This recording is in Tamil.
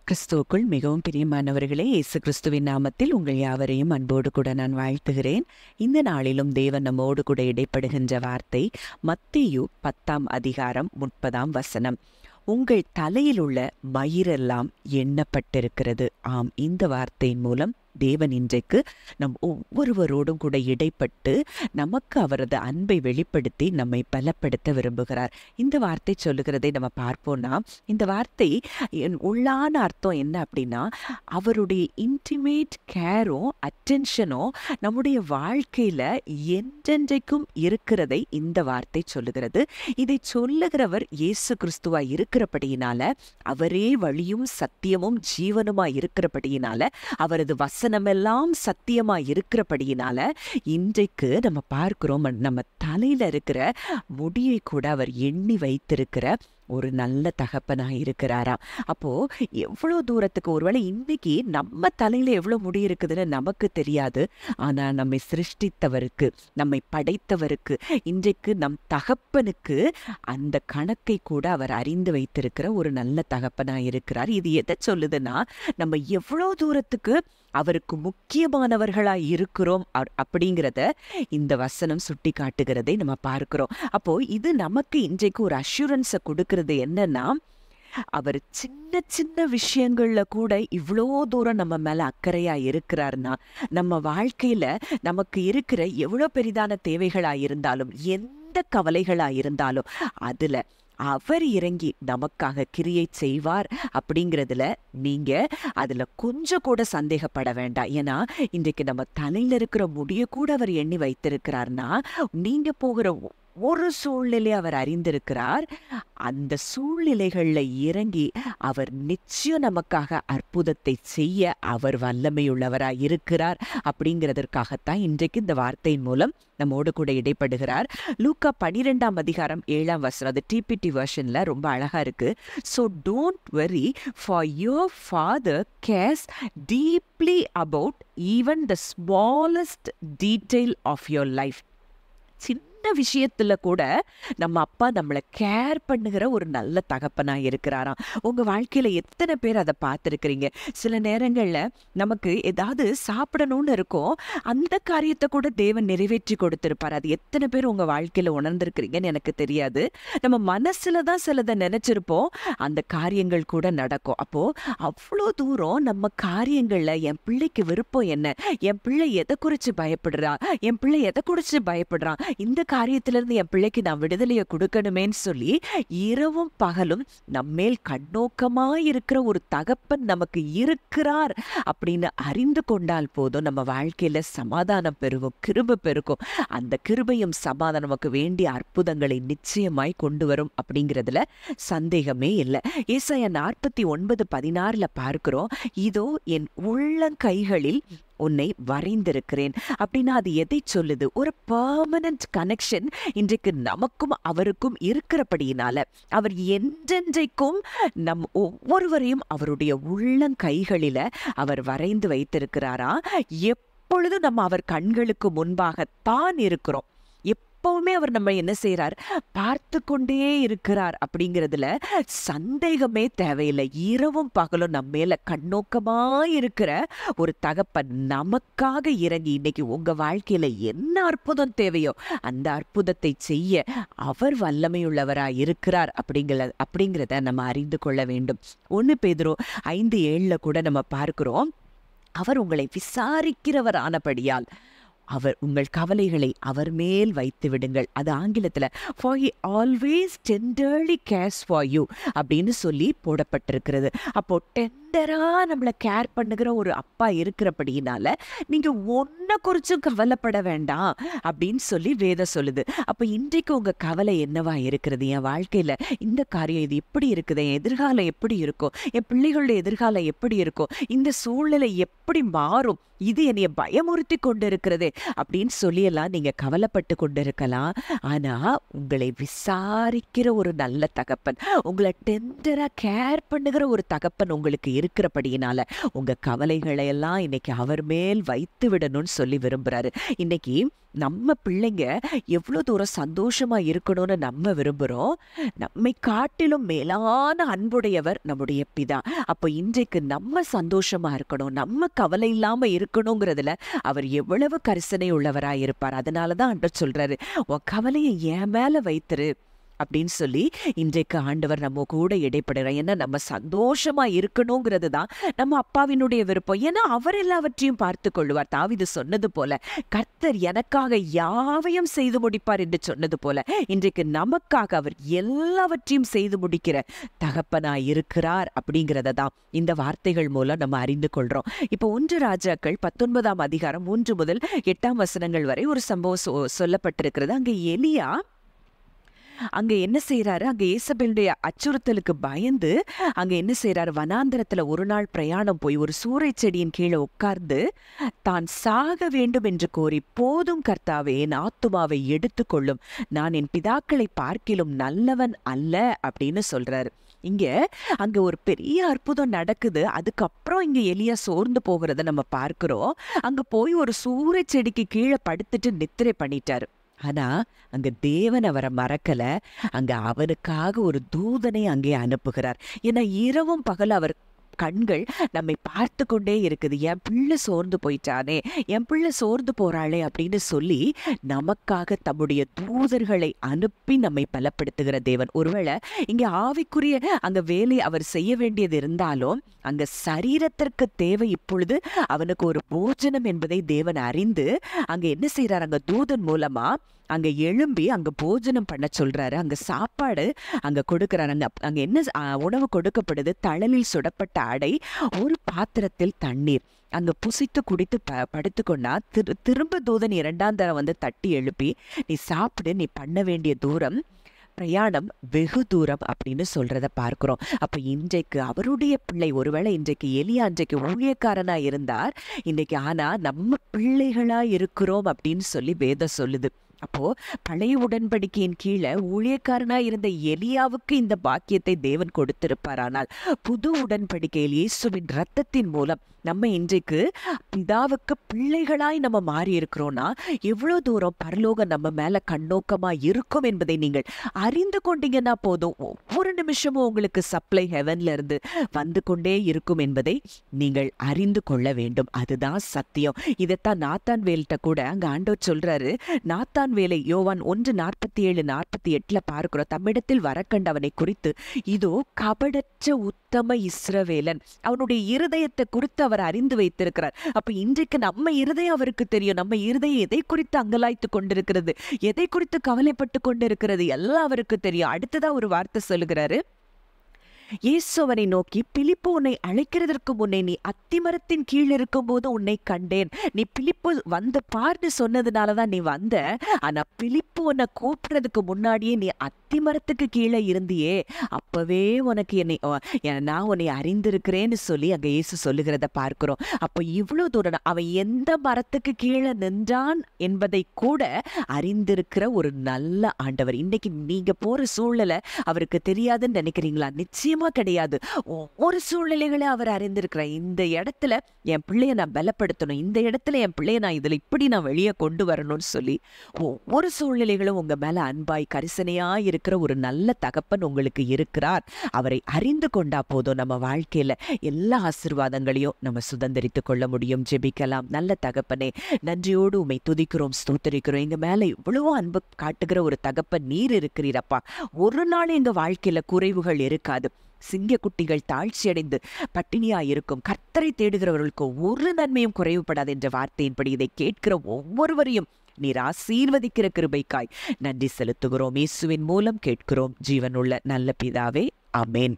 கிறிஸ்துவுக்குள் மிகவும் பிரியமானவர்களே, இயேசு கிறிஸ்துவின் நாமத்தில் உங்கள் யாவரையும் அன்போடு கூட நான் வாழ்த்துகிறேன். இந்த நாளிலும் தேவன் நம்மோடு கூட இடைப்படுகின்ற வார்த்தை மத்தேயு 10ஆம் அதிகாரம் 30ஆம் வசனம். உங்கள் தலையில் உள்ள மயிரெல்லாம் எண்ணப்பட்டிருக்கிறது. ஆம், இந்த வார்த்தையின் மூலம் தேவன் இன்றைக்கு நம் ஒவ்வொருவரோடும் கூட இடைப்பட்டு நமக்கு அவரது அன்பை வெளிப்படுத்தி நம்மை பலப்படுத்த விரும்புகிறார். இந்த வார்த்தை சொல்லுகிறதை நம்ம பார்ப்போம்னா, இந்த வார்த்தை உள்ளான அர்த்தம் என்ன அப்படின்னா, அவருடைய இன்டிமேட் கேரும் அட்டென்ஷனும் நம்முடைய வாழ்க்கையில என்றென்றைக்கும் இருக்கிறதை இந்த வார்த்தை சொல்லுகிறது. இதை சொல்லுகிறவர் இயேசு கிறிஸ்துவா இருக்கிறபடியினால, அவரே வழியும் சத்தியமும் ஜீவனுமா இருக்கிறபடியினால, அவரது வசனமெல்லாம் சத்தியமா இருக்கிறபடியினால இன்றைக்கு நம்ம பார்க்கிறோம், நம்ம தலையில இருக்கிற முடியை கூட அவர் எண்ணி வைத்திருக்கிற ஒரு நல்ல தகப்பனா இருக்கிறாராம். அப்போ எவ்வளோ தூரத்துக்கு, ஒருவேளை இன்னைக்கு நம்ம தலையில எவ்வளோ முடி இருக்குதுன்னு நமக்கு தெரியாது. ஆனா நம்மை சிருஷ்டித்தவருக்கு, நம்மை படைத்தவருக்கு, இன்றைக்கு நம் தகப்பனுக்கு அந்த கணக்கை கூட அவர் அறிந்து வைத்திருக்கிற ஒரு நல்ல தகப்பனா இருக்கிறார். இது எதை சொல்லுதுன்னா, நம்ம எவ்வளோ தூரத்துக்கு அவருக்கு முக்கியமானவர்களா இருக்கிறோம் அப்படிங்கிறத இந்த வசனம் சுட்டி காட்டுகிறதை நம்ம பார்க்கிறோம். அப்போ இது நமக்கு இன்றைக்கு ஒரு அஷூரன்ஸை கொடுக்கிறது. என்னன்னா, அவர் சின்ன சின்ன விஷயங்கள்ல கூட இவ்வளோ தூரம் நம்ம மேல அக்கறையா இருக்கிறார்னா, நம்ம வாழ்க்கையில நமக்கு இருக்கிற எவ்வளோ பெரிதான தேவைகளா இருந்தாலும், எந்த கவலைகளா இருந்தாலும், அதுல அவர் இறங்கி நமக்காக கிரியை செய்வார் அப்படிங்கிறதுல நீங்க அதுல கொஞ்சம் கூட சந்தேகப்பட வேண்டாம். ஏன்னா இன்றைக்கு நம்ம தலையில இருக்கிற முடிய கூட அவர் எண்ணி வைத்திருக்கிறார்னா, நீங்க போகிற ஒரு சூழ்நிலை அவர் அறிந்திருக்கிறார். அந்த சூழ்நிலைகள்ல இறங்கி அவர் நிச்சயம் நமக்காக அற்புதத்தை செய்ய அவர் வல்லமையுள்ளவராய் இருக்கிறார். அப்படிங்கிறதற்காகத்தான் இன்றைக்கு இந்த வார்த்தையின் மூலம் நம்மோடு கூட இடைப்படுகிறார். லூக்கா 12ஆம் அதிகாரம் 7ஆம் வசனம், அது டிபிடி வெர்ஷன்ல ரொம்ப அழகா இருக்கு. So don't worry, for your father cares deeply about even the smallest detail of your life. சின்ன விஷயத்துல கூட நம்ம அப்பா நம்மளை கேர் பண்ணுகிற ஒரு நல்ல தகப்பனா இருக்கிறாராம். உங்க வாழ்க்கையில எத்தனை பேர் அதை பார்த்துருக்கிறீங்க? சில நேரங்கள்ல நமக்கு ஏதாவது சாப்பிடணும்னு இருக்கும், அந்த காரியத்தை கூட தேவன் நிறைவேற்றி கொடுத்திருப்பார். அது எத்தனை பேர் உங்க வாழ்க்கையில உணர்ந்திருக்கிறீங்கன்னு எனக்கு தெரியாது. நம்ம மனசுலதான் சிலதை நினைச்சிருப்போம், அந்த காரியங்கள் கூட நடக்கும். அப்போ அவ்வளோ தூரம் நம்ம காரியங்கள்ல என் பிள்ளைக்கு விருப்பம் என்ன, என் பிள்ளை எதை குறிச்சு பயப்படுறா, என் பிள்ளை எதை குறிச்சு பயப்படுறான், இந்த காரியத்திலிருந்து என் பிள்ளைக்கு நான் விடுதலையை கொடுக்கணுமேன்னு சொல்லி இரவும் பகலும் நம்மேல் கண்ணோக்கமாயிருக்கிற ஒரு தகப்பன் நமக்கு இருக்கிறார் அப்படின்னு அறிந்து கொண்டால் போதும், நம்ம வாழ்க்கையில சமாதானம் பெருகும், கிருபை பெருகும். அந்த கிருபையும் சமாதானம் நமக்கு வேண்டிய அற்புதங்களை நிச்சயமாய் கொண்டு வரும் அப்படிங்கிறதுல சந்தேகமே இல்லை. ஏசாயா 49:16 பார்க்கிறோம், இதோ என் உள்ளங்கைகளில் உன்னை வரைந்திருக்கிறேன். அப்படின்னா அது எதை சொல்லுது? ஒரு பெர்மனன்ட் கனெக்ஷன் இன்றைக்கு நமக்கும் அவருக்கும் இருக்கிறபடியினால, அவர் என்றென்றைக்கும் நம் ஒவ்வொருவரையும் அவருடைய உள்ளங்கைகளில அவர் வரைந்து வைத்திருக்கிறாரா. எப்பொழுதும் நம்ம அவர் கண்களுக்கு முன்பாகத்தான் இருக்கிறோம். எப்பவுமே அவர் நம்ம என்ன செய்யறார், பார்த்து கொண்டே இருக்கிறார். அப்படிங்கிறதுல சந்தேகமே தேவையில்லை. இரவும் பகலும் நம்ம மேல கண்ணோக்கமா இருக்கிற ஒரு தகப்பன் நமக்காக இறங்கி இன்னைக்கு உங்க வாழ்க்கையில என்ன அற்புதம் தேவையோ அந்த அற்புதத்தை செய்ய அவர் வல்லமையுள்ளவராய் இருக்கிறார் அப்படிங்கிறத நம்ம அறிந்து கொள்ள வேண்டும். 1 பேதுரு 5:7 கூட நம்ம பார்க்கிறோம், அவர் உங்களை விசாரிக்கிறவர் ஆனபடியால் அவர் உங்கள் கவலைகளை அவர் மேல் வைத்து விடுங்கள். அது ஆங்கிலத்துல for he always tenderly cares for you அப்படின்னு சொல்லி போடப்பட்டிருக்கிறது. அப்போ டெண்டரா நம்மளை கேர் பண்ணுகிற ஒரு அப்பா இருக்கிறபடினால நீங்க ஒன்ன குறிச்சும் கவலைப்பட வேண்டாம் அப்படின்னு சொல்லி வேதம் சொல்லுது. அப்ப இன்றைக்கு உங்க கவலை என்னவா இருக்கிறது? என் வாழ்க்கையில இந்த காரியம் இது எப்படி இருக்குது, என் எதிர்காலம் எப்படி இருக்கும், என் பிள்ளைகளுடைய எதிர்காலம் எப்படி இருக்கும், இந்த சூழ்நிலை எப்படி மாறும், இது என்னைய பயமுறுத்தி கொண்டு இருக்கிறதே அப்படின்னு சொல்லியெல்லாம் நீங்க கவலைப்பட்டு கொண்டு இருக்கலாம். ஆனா உங்களை விசாரிக்கிற ஒரு நல்ல தகப்பன், உங்களை டெண்டரா கேர் பண்ணுகிற ஒரு தகப்பன் உங்களுக்கு இருக்கிறபடியினால உங்க கவலைகளை எல்லாம் இன்னைக்கு அவர் மேல் வைத்து விடணும்னு சொல்லி விரும்புறாரு. இன்னைக்கு நம்ம பிள்ளைங்க எவ்வளோ தூரம் சந்தோஷமா இருக்கணும்னு நம்ம விரும்புகிறோம். நம்மை காட்டிலும் மேலான அன்புடையவர் நம்முடைய பிதா. அப்போ இன்றைக்கு நம்ம சந்தோஷமா இருக்கணும், நம்ம கவலை இல்லாம இருக்கணுங்கிறதுல அவர் எவ்வளவு கரிசனை உள்ளவராக இருப்பார். அதனாலதான் ஆண்டவர் சொல்றாரு, உன் கவலையை என் மேல வைத்திரு அப்படின்னு சொல்லி இன்றைக்கு ஆண்டவர் நம்ம கூட இடைப்படுறார். ஏன்னா நம்ம சந்தோஷமா இருக்கணுங்கிறது தான் நம்ம அப்பாவினுடைய விருப்பம். ஏன்னா அவர் எல்லாவற்றையும் பார்த்து கொள்வார். தாவீது சொன்னது போல, கர்த்தர் எனக்காக யாவையும் செய்து முடிப்பார் என்று சொன்னது போல, இன்றைக்கு நமக்காக அவர் எல்லாவற்றையும் செய்து முடிக்கிற தகப்பனாய் இருக்கிறார் அப்படிங்கிறத தான் இந்த வார்த்தைகள் மூலம் நம்ம அறிந்து கொள்றோம். இப்போ 1 ராஜாக்கள் 19ஆம் அதிகாரம் 3 முதல் 8ஆம் வசனங்கள் வரை ஒரு சம்பவம் சொல்லப்பட்டிருக்கிறது. அங்கே எலியா அங்க என்ன செய்யறாரு, அங்க ஏசபேலுடைய அச்சுறுத்தலுக்கு பயந்து அங்க என்ன செய்யறாரு, வனாந்திரத்துல ஒரு நாள் பிரயாணம் போய் ஒரு சூறை செடியின் கீழே உட்கார்ந்து தான் சாக வேண்டும் என்று கோரி, போதும் கர்த்தாவே, என் ஆத்துமாவை எடுத்துக்கொள்ளும், நான் என் பிதாக்களை பார்க்கிலும் நல்லவன் அல்ல அப்படின்னு சொல்றாரு. இங்க அங்க ஒரு பெரிய அற்புதம் நடக்குது. அதுக்கப்புறம் இங்க எலியா சோர்ந்து போகிறத நம்ம பார்க்கிறோம். அங்க போய் ஒரு சூறை செடிக்கு கீழே படுத்துட்டு நித்திரை பண்ணிட்டாரு. ஆனா அங்க தேவன் அவரை மறக்கல. அங்க அவனுக்காக ஒரு தூதனை அங்கே அனுப்புகிறார். ஏன்னா இரவும் பகல் அவர் கண்கள் நம்மை பார்த்து கொண்டே இருக்குது. என் பிள்ளை சோர்ந்து போயிட்டானே, என் பிள்ளை சோர்ந்து போறாளே அப்படின்னு சொல்லி நமக்காக தம்முடைய தூதர்களை அனுப்பி நம்மை பலப்படுத்துகிற தேவன். ஒருவேளை இங்க ஆவிக்குரிய அங்க வேலை அவர் செய்ய வேண்டியது இருந்தாலும் அங்க சரீரத்திற்கு தேவை இப்பொழுது அவனுக்கு ஒரு போஜனம் என்பதை தேவன் அறிந்து அங்க என்ன செய்யறாரு, அங்க தூதன் மூலமா அங்க எழும்பி அங்க போஜனம் பண்ண சொல்றாரு. அங்க சாப்பாடு அங்க கொடுக்கிறாரு. அங்க என்ன உணவு கொடுக்கப்படுது, தழலில் சுடப்பட்ட அடை, ஒரு பாத்திரத்தில் தண்ணீர். அங்க புசித்து குடித்து படுத்துக்கொண்டா திரும்ப தூதன் 2ஆம் தரம் வந்து தட்டி எழுப்பி, நீ சாப்பிடு, நீ பண்ண வேண்டிய தூரம் பிரயாணம் வெகு தூரம் அப்படின்னு சொல்றத பார்க்கிறோம். அப்ப இன்றைக்கு அவருடைய பிள்ளை, ஒருவேளை இன்றைக்கு எலியா இன்றைக்கு ஊழியக்காரனா இருந்தார், இன்னைக்கு ஆனா நம்ம பிள்ளைகளா இருக்கிறோம் அப்படின்னு சொல்லி வேதம் சொல்லுது. அப்போ பழைய உடன்படிக்கையின் கீழே ஊழியக்காரனா இருந்த எலியாவுக்கு இந்த பாக்கியத்தை தேவன் கொடுத்திருப்பார். ஆனால் புது உடன்படிக்கையில் இயேசுவின் இரத்தத்தின் மூலம் நம்ம இன்றைக்கு பிதாவுக்கு பிள்ளைகளாய் நம்ம மாறி இருக்கிறோம்னா எவ்வளவு தூரம் பரலோகம் நம்ம மேல கண்ணோக்கமா இருக்கும் என்பதை நீங்கள் அறிந்து கொண்டீங்கன்னா போதும். ஒவ்வொரு நிமிஷமும் உங்களுக்கு சப்ளை ஹெவன்ல இருந்து வந்து கொண்டே இருக்கும் என்பதை நீங்கள் அறிந்து கொள்ள வேண்டும். அதுதான் சத்தியம். இதைத்தான் நாத்தான் வேல்கிட்ட கூட அங்க ஆண்டவர் சொல்றாரு. நாத்தான் வேலை யோவான் 1:47-48 பார்க்கிறோம். தம்மிடத்தில் வரக்கண்டவனை குறித்து, இதோ கபடற்ற உத்தம இஸ்ரவேலன், அவனுடைய இருதயத்தை குறித்து அவர் அறிந்து வைத்திருக்கிறார். அப்ப இன்றைக்கு நம்ம இருதயம் அவருக்கு தெரியும். நம்ம இருதயம் எதை குறித்து அங்கலாய்த்து கொண்டிருக்கிறது, எதை குறித்து கவலைப்பட்டு கொண்டிருக்கிறது, எல்லாம் அவருக்கு தெரியும். அடுத்ததா ஒரு வார்த்தை சொல்லுகிறாரு, இயேசு அவனை நோக்கி, பிலிப்பு உன்னை அழைக்கிறதற்கு முன்னே நீ அத்திமரத்தின் கீழ் இருக்கும் போது உன்னை கண்டேன். நீ பிலிப்பு வந்து பார்த்து சொன்னதுனாலதான் நீ வந்த. ஆனா பிலிப்பு உன்னை கூப்பிடுறதுக்கு முன்னாடியே நீ அத்திமரத்துக்கு கீழே இருந்தியே, அப்பவே உனக்கு நான் உன்னை அறிந்திருக்கிறேன்னு சொல்லி அங்க இயேசு சொல்லுகிறத பார்க்கிறோம். அப்ப இவ்வளவு தூரம் அவன் எந்த மரத்துக்கு கீழே நின்றான் என்பதை கூட அறிந்திருக்கிற ஒரு நல்ல ஆண்டவர். இன்னைக்கு நீங்க போற சூழ்நிலை அவருக்கு தெரியாதுன்னு நினைக்கிறீங்களா? நிச்சயமா கிடையாது. ஒவ்வொரு சூழ்நிலைகளை அவர் அறிந்திருக்கிறார். இந்த இடத்துல என் பிள்ளைய நான் பலப்படுத்தணும், இந்த இடத்துல என் பிள்ளைய நான் இதுல இப்படி நான் வெளியே கொண்டு வரணும்னு சொல்லி ஒவ்வொரு சூழ்நிலைகளும் உங்க மேல அன்பாய் கரிசனையா இருக்கிற ஒரு நல்ல தகப்பன் உங்களுக்கு இருக்கிறார். அவரை அறிந்து கொண்டா போதும் நம்ம வாழ்க்கையில எல்லா ஆசீர்வாதங்களையும் நம்ம சுதந்திரித்து கொள்ள முடியும். ஜெபிக்கலாம். நல்ல தகப்பனே, நன்றியோடு உம்மை துதிக்கிறோம், ஸ்தோத்திரிக்கிறோம். எங்க மேல இவ்வளவோ அன்பு காட்டுகிற ஒரு தகப்பன் நீர் இருக்கிறீரப்பா. ஒரு நாள் எங்க வாழ்க்கையில குறைவுகள் இருக்காது. சிங்கக்குட்டிகள் தாழ்ச்சி அடைந்து பட்டினியா இருக்கும், கர்த்தரை தேடுகிறவர்களுக்கு ஒரு நன்மையும் குறைவுபடாது என்ற வார்த்தையின்படி இதை கேட்கிற ஒவ்வொருவரையும் நீர் ஆசீர்வதிக்கிற கிருபைக்காய் நன்றி செலுத்துகிறோம். இயேசுவின் மூலம் கேட்கிறோம் ஜீவனுள்ள நல்ல பிதாவே, ஆமென்.